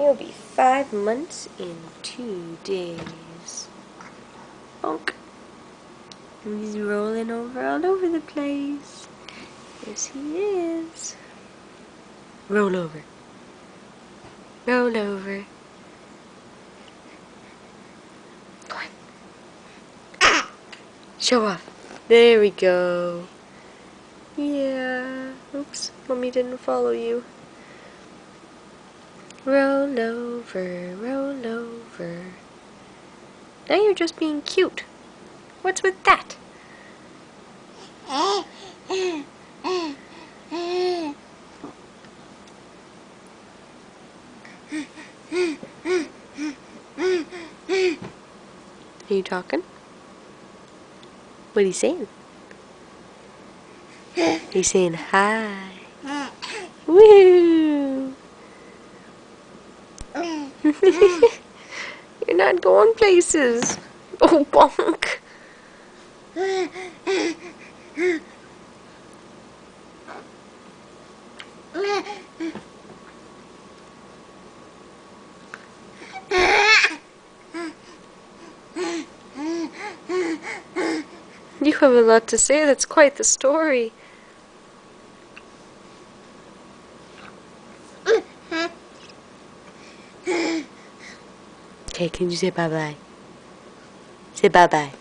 He'll be 5 months in 2 days. Bonk. He's rolling over all over the place. Yes, he is. Roll over. Roll over. Come on. Show off. There we go. Yeah. Oops, Mommy didn't follow you. Roll over, roll over. Now you're just being cute. What's with that? Are you talking? What are you saying? He's saying hi. Woo! You're not going places. Oh, bonk. You have a lot to say. That's quite the story. Okay, can you say bye-bye? Say bye-bye.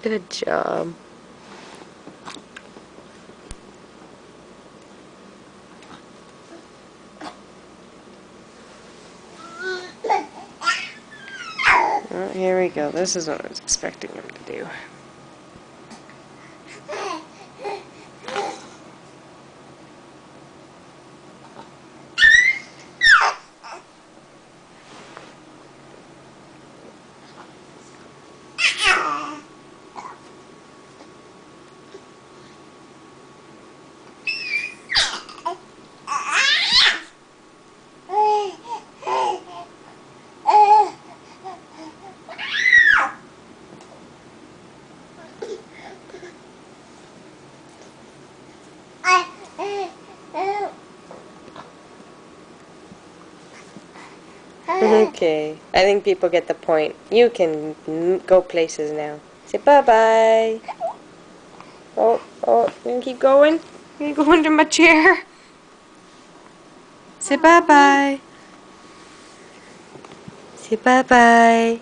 Good job. Oh, here we go. This is what I was expecting him to do. Okay, I think people get the point. You can go places now. Say bye-bye. Oh, you can keep going? You can go under my chair? Say bye-bye. Say bye-bye.